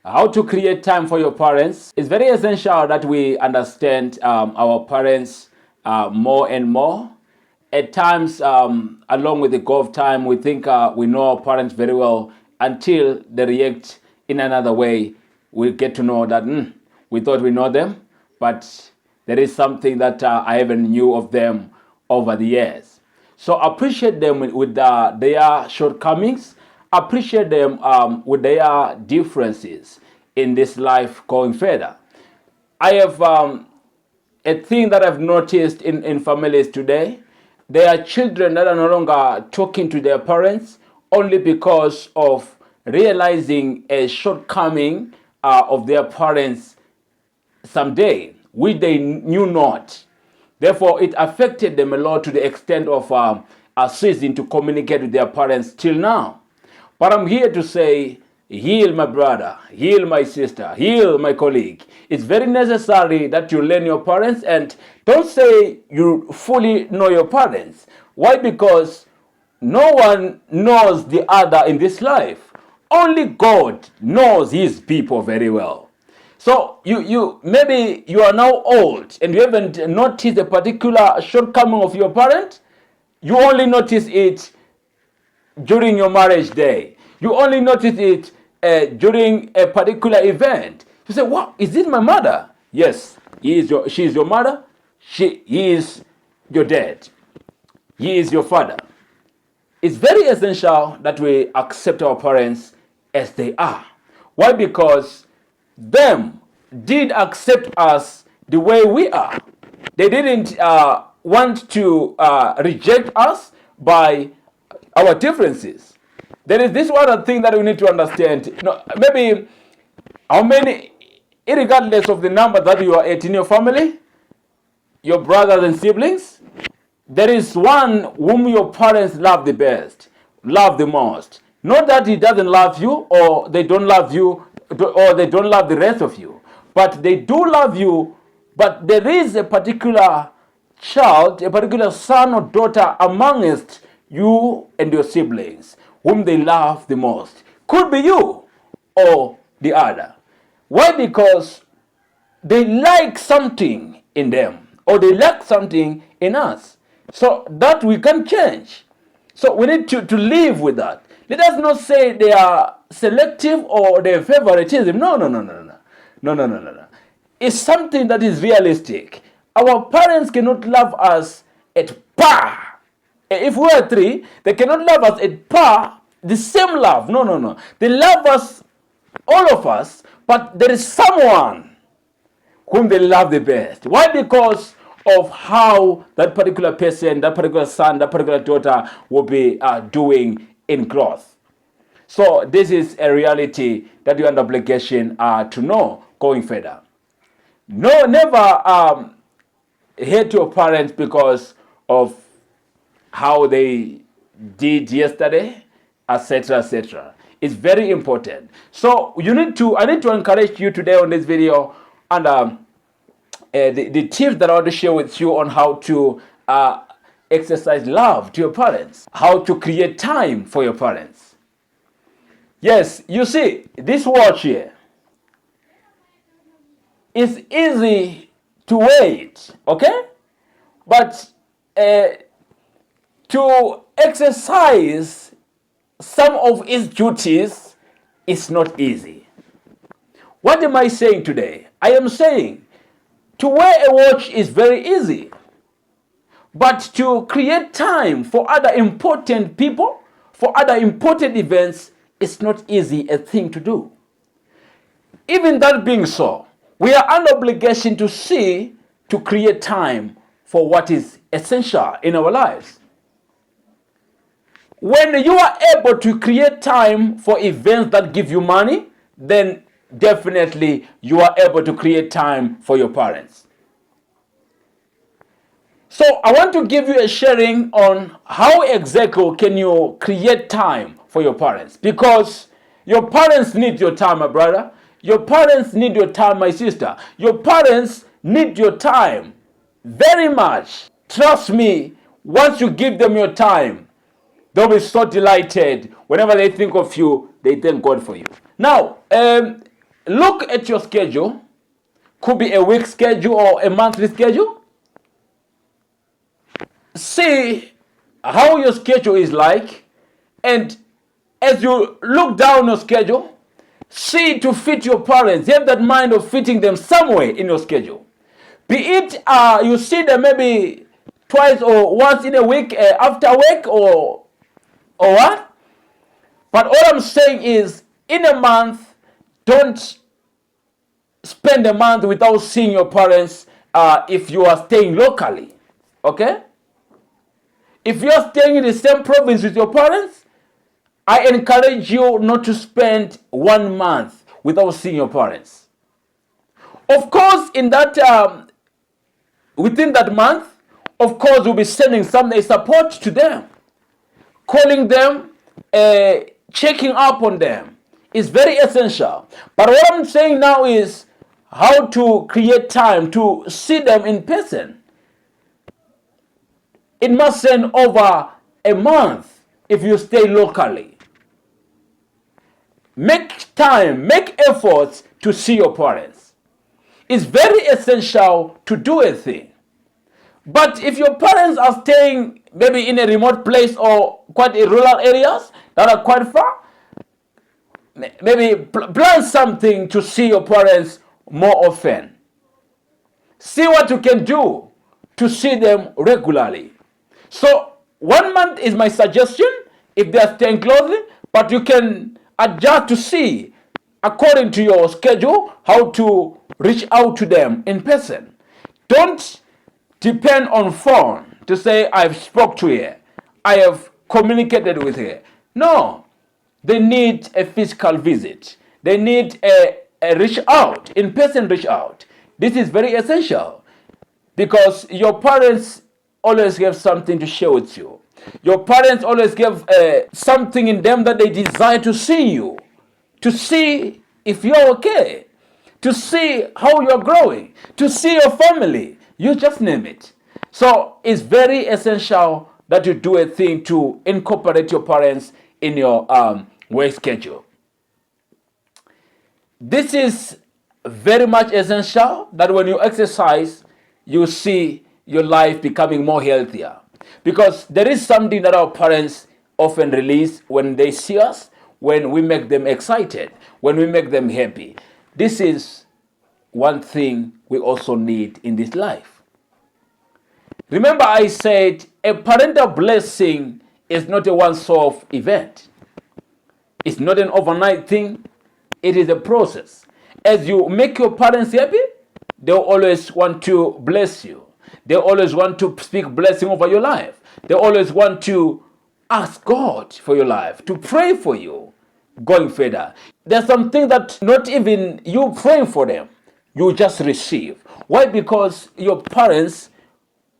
How to create time for your parents. It's very essential that we understand our parents more and more. At times, along with the go of time, we think we know our parents very well until they react in another way. We get to know that we thought we know them, but there is something that I haven't knew of them over the years. So appreciate them with their shortcomings. Appreciate them with their differences in this life going further. I have a thing that I've noticed in families today. There are children that are no longer talking to their parents only because of realizing a shortcoming of their parents someday, which they knew not. Therefore, it affected them a lot to the extent of ceasing to communicate with their parents till now. But I'm here to say, heal my brother, heal my sister, heal my colleague. It's very necessary that you learn your parents, and don't say you fully know your parents. Why? Because no one knows the other in this life. Only God knows his people very well. So you maybe you are now old and you haven't noticed a particular shortcoming of your parent. You only notice it during your marriage day. You only notice it during a particular event. You say, "What is it, my mother?" Yes, she is your mother. He is your dad. He is your father. It's very essential that we accept our parents as they are. Why? Because them did accept us the way we are. They didn't want to reject us by our differences. There is this one thing that we need to understand. Maybe how many, regardless of the number that you are at in your family, your brothers and siblings, there is one whom your parents love the best, love the most. Not that he doesn't love you, or they don't love you, or they don't love the rest of you, but they do love you. But there is a particular child, a particular son or daughter amongst you and your siblings whom they love the most. Could be you or the other. Why? Because they like something in them, or they like something in us. So that we can change. So we need to live with that. Let us not say they are selective or they are favoritism. No. It's something that is realistic. Our parents cannot love us at par. If we are three, they cannot love us at par, the same love. No. They love us, all of us, but there is someone whom they love the best. Why? Because of how that particular person, that particular son, that particular daughter will be doing in growth. So this is a reality that you're under obligation to know going further. No, never hate your parents because of how they did yesterday, etc., etc. It's very important. So I need to encourage you today on this video, and the tips that I want to share with you on how to exercise love to your parents, how to create time for your parents. Yes, you see, this watch here is easy to wait, okay? But to exercise some of its duties is not easy. What am I saying today? I am saying to wear a watch is very easy, but to create time for other important people, for other important events, is not easy a thing to do. Even that being so, we are under obligation to create time for what is essential in our lives. When you are able to create time for events that give you money, then definitely you are able to create time for your parents. So I want to give you a sharing on how exactly can you create time for your parents, because your parents need your time, my brother. Your parents need your time, my sister. Your parents need your time very much. Trust me, once you give them your time, they'll be so delighted. Whenever they think of you, they thank God for you. Now, look at your schedule. Could be a week schedule or a monthly schedule. See how your schedule is like, and as you look down your schedule, see to fit your parents. Have that mind of fitting them somewhere in your schedule. Be it you see them maybe twice or once in a week after work or what. But all I'm saying is, in a month, don't spend a month without seeing your parents if you are staying locally. Okay? If you are staying in the same province with your parents, I encourage you not to spend 1 month without seeing your parents. Of course, in that within that month, of course, we'll be sending some support to them, calling them, checking up on them. Is very essential. But what I'm saying now is how to create time to see them in person. It must send over a month if you stay locally. Make time, make efforts to see your parents. It's very essential to do a thing. But if your parents are staying maybe in a remote place or quite in rural areas that are quite far, maybe plan something to see your parents more often. See what you can do to see them regularly. So 1 month is my suggestion if they are staying closely, but you can adjust to see according to your schedule how to reach out to them in person. Don't depend on phone to say I've spoke to her, I have communicated with her. No, they need a physical visit. They need a reach out, in-person reach out. This is very essential because your parents always have something to share with you. Your parents always have something in them that they desire to see you, to see if you're okay, to see how you're growing, to see your family. You just name it. So it's very essential that you do a thing to incorporate your parents in your work schedule. This is very much essential that when you exercise, you see your life becoming more healthier. Because there is something that our parents often release when they see us, when we make them excited, when we make them happy. This is one thing we also need in this life. Remember, I said a parental blessing is not a once-off event. It's not an overnight thing. It is a process. As you make your parents happy, they'll always want to bless you. They always want to speak blessing over your life. They always want to ask God for your life, to pray for you going further. There's something that not even you praying for them, you just receive. Why? Because your parents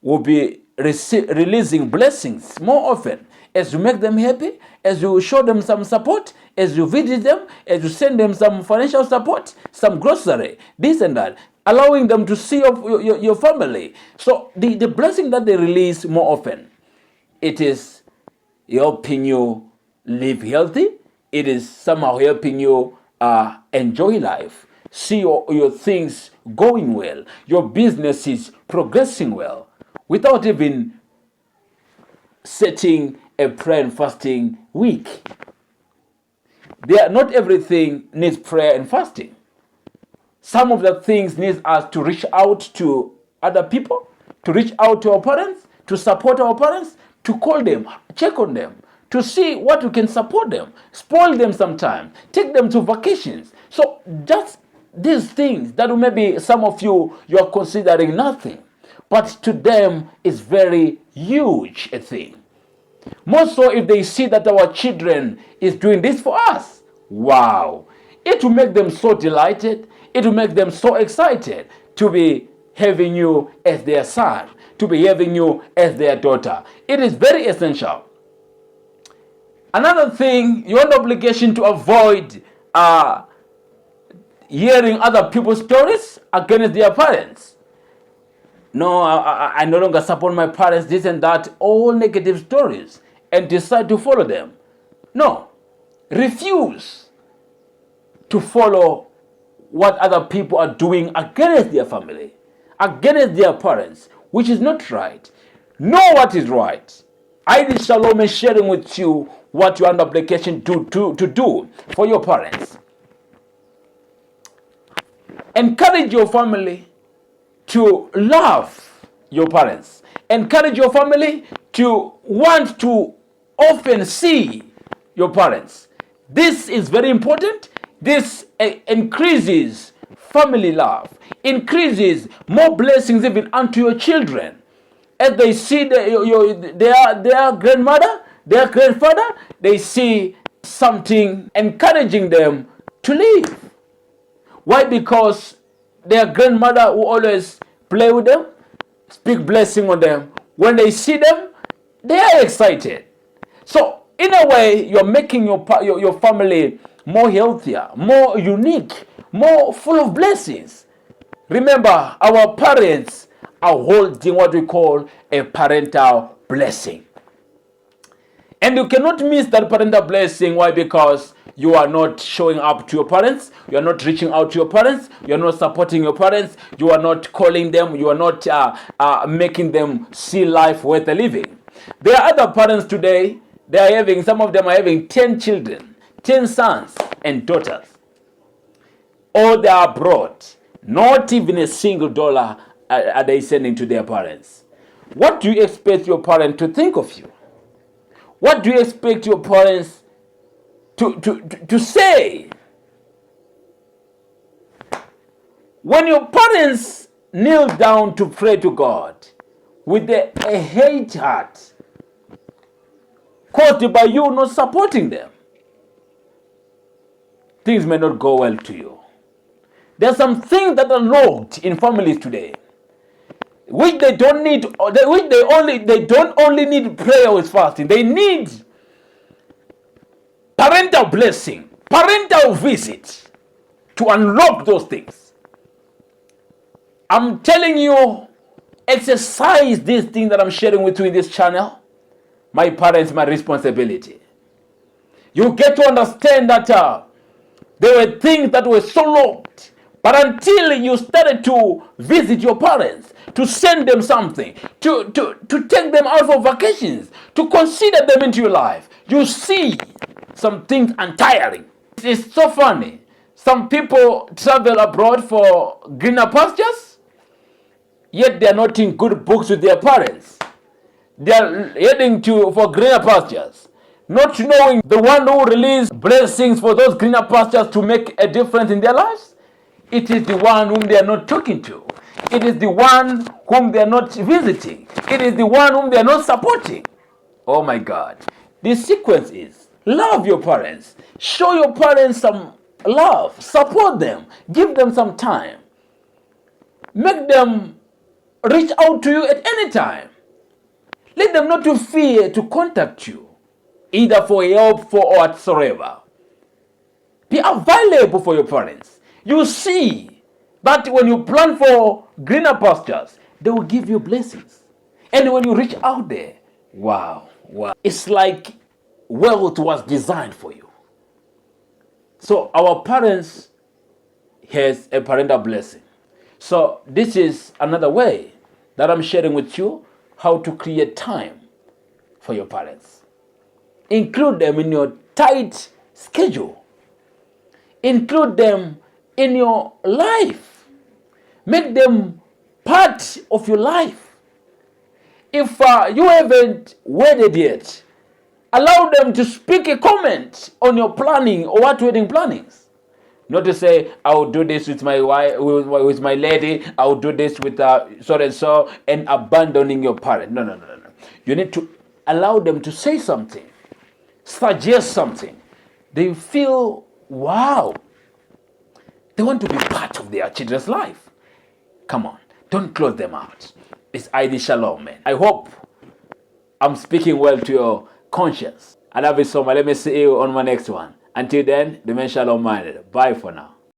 will be releasing blessings more often. As you make them happy, as you show them some support, as you visit them, as you send them some financial support, some grocery, this and that, allowing them to see your family. So the blessing that they release more often, it is helping you live healthy. It is somehow helping you enjoy life, see your things going well, your business is progressing well, without even setting a prayer and fasting week. Not everything needs prayer and fasting. Some of the things need us to reach out to other people, to reach out to our parents, to support our parents, to call them, check on them, to see what we can support them, spoil them sometimes, take them to vacations. So just these things that maybe some of you are considering nothing, but to them is very huge a thing. More so if they see that our children is doing this for us. Wow. It will make them so delighted. It will make them so excited to be having you as their son, to be having you as their daughter. It is very essential. Another thing, you're under obligation to avoid hearing other people's stories against their parents. No, I no longer support my parents, this and that, all negative stories, and decide to follow them. No, refuse to follow what other people are doing against their family, against their parents, which is not right. Know what is right. I, this Shalom, is sharing with you what you are under obligation to do for your parents. Encourage your family to love your parents. Encourage your family to want to often see your parents. This is very important. This increases family love, increases more blessings even unto your children. As they see their grandmother, their grandfather, they see something encouraging them to live. Why? Because their grandmother will always play with them, speak blessing on them. When they see them, they are excited. So in a way, you're making your family more healthier, more unique, more full of blessings. Remember, our parents are holding what we call a parental blessing. And you cannot miss that parental blessing. Why? Because you are not showing up to your parents. You are not reaching out to your parents. You are not supporting your parents. You are not calling them. You are not making them see life worth living. There are other parents today. Some of them are having 10 children, 10 sons and daughters. Or they are abroad. Not even a single dollar are they sending to their parents. What do you expect your parent to think of you? What do you expect your parents to say? When your parents kneel down to pray to God with a hate heart caused by you not supporting them, things may not go well to you. There are some things that are locked in families today, which they don't need, they don't only need prayer with fasting. They need parental blessing, parental visit to unlock those things. I'm telling you, exercise these things that I'm sharing with you in this channel. My parents, my responsibility. You get to understand that there were things that were so locked. But until you started to visit your parents, to send them something, to take them out for vacations, to consider them into your life, you see some things untiring. It's so funny. Some people travel abroad for greener pastures, yet they are not in good books with their parents. They are heading for greener pastures, not knowing the one who released blessings for those greener pastures to make a difference in their lives. It is the one whom they are not talking to. It is the one whom they are not visiting. It is the one whom they are not supporting. Oh my God. The sequence is love your parents. Show your parents some love. Support them. Give them some time. Make them reach out to you at any time. Let them not to fear to contact you, either for help, for whatsoever. Be available for your parents. You see that when you plan for greener pastures, they will give you blessings. And when you reach out there, wow. It's like wealth was designed for you. So our parents has a parental blessing. So this is another way that I'm sharing with you how to create time for your parents. Include them in your tight schedule. Include them in your life. Make them part of your life. If you haven't wedded yet, allow them to speak a comment on your planning or what wedding plannings. Not to say, I will do this with my wife, with my lady, I will do this with so and so, and abandoning your parent. No. You need to allow them to say something, suggest something. They feel, wow. They want to be part of their children's life. Come on, don't close them out. It's ID Shalom, man. I hope I'm speaking well to your conscience. I love you so much. Let me see you on my next one. Until then, remain Shalom minded. Bye for now.